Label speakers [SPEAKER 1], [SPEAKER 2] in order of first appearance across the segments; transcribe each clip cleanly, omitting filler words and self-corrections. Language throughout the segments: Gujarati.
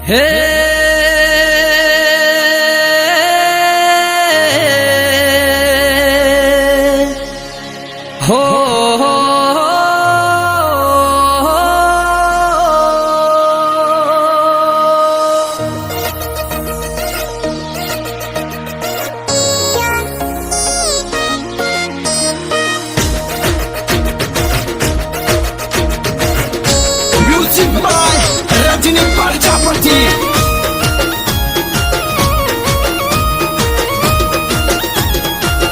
[SPEAKER 1] હે હો
[SPEAKER 2] Music by Rajini Parjapati.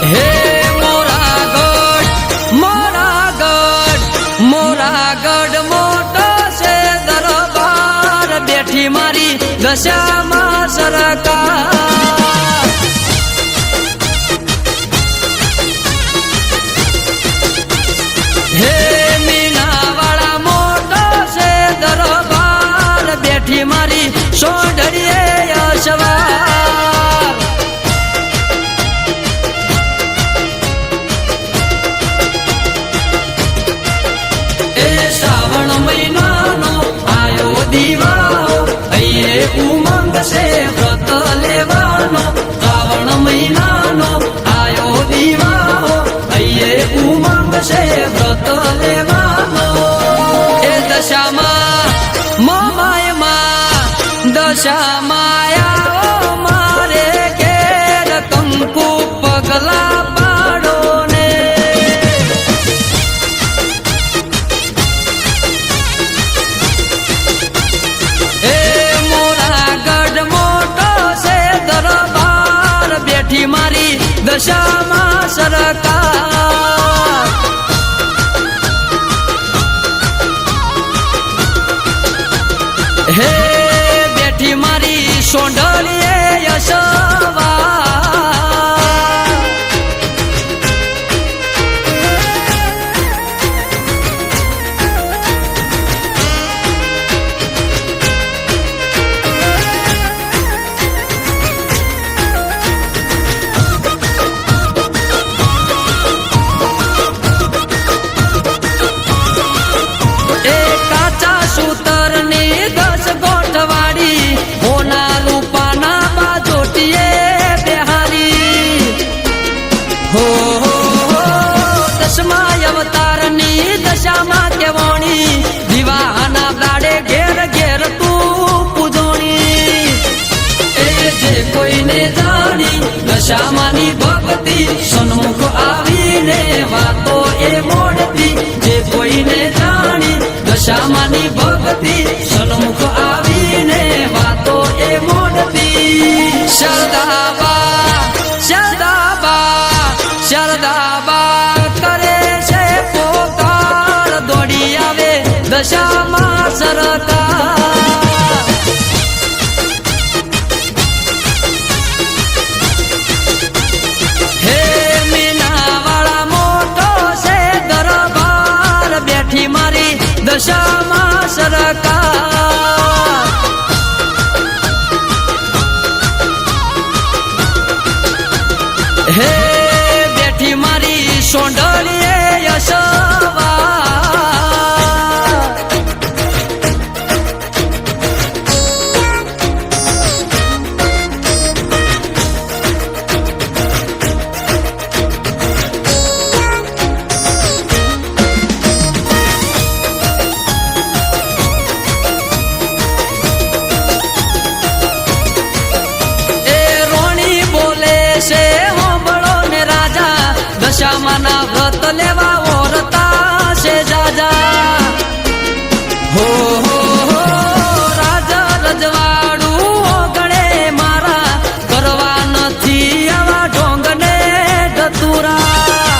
[SPEAKER 1] હે મોરાગઢ મોટો છે દરબાર બેઠી મારી દશામાં સરકાર હે મીનાવાળા મોટો છે દરબાર બેઠી મારી સોઢડીએ યશવાર એ શ્રાવણ મહિનાનો આયો દીવાઓ અહીંયા ઉમંગ છે વ્રત લેવાનો શ્રાવણ મહિનાનો આયો દીવાઓ અહીંયા ઉમંગ છે વ્રત લેવાનો એ દશામાં દશામાં મારે ઘેર કંકુ પગલા પાડો ને એ મોરાગઢ મોટો છે દરબાર બેઠી મારી દશામાં સરકાર હે બેઠી મારી સોંઢળીએ યશવાર એ કાચા સૂતરની 10 ગોઠવાડી હોના રૂપાના બાજોટીએ બેહારી હો દશમા અવતારની દશામાં કેવણી વિવાહના દાડે ઘેર ઘેર તું પૂજોણી એ જે કોઈને જાણી દશામાની ભક્તિ સન્મુખ આવીને વાતો એ મોડતી જે કોઈને જાણી દશામાની ભક્તિ સન્મુખ આવીને વાતો એ મોડતી શરદાબા કરે છે પોકાર દોડી આવે દશામાં સરકાર હે મીનાવાળા મોટો છે દરબાર બેઠી મારી દશામાં સરકાર હે બેઠી મારી સોંઢળીએ યશવાર દશામાના વ્રત લેવા ઓરતા છે જાજા હો રાજા રજવાડું ઓગણે મારા કરવા નથી આવા ઢોંગને ધતુરા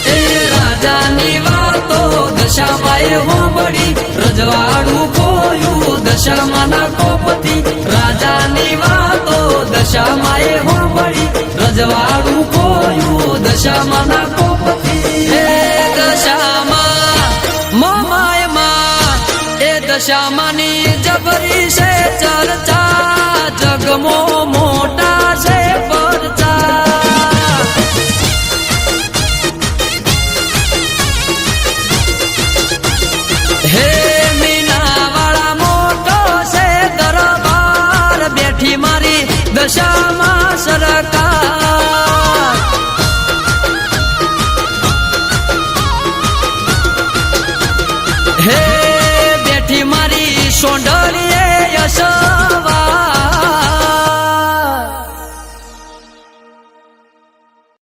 [SPEAKER 1] એ રાજાની વાતો દશામાએ હોંભળી રજવાડું ખોયું દશામાના કોપથી રાજાની વાતો દશામાએ હોંભળી રજવાડું ખોયું દશામાના કોપથી એ દશામાં મોમાયમાં એ દશામાની જબરી છે ચર્ચા જગમો મોટા છે પરચા હે મીનાવાળા મોટો છે દરબાર સોંડલીએ યશ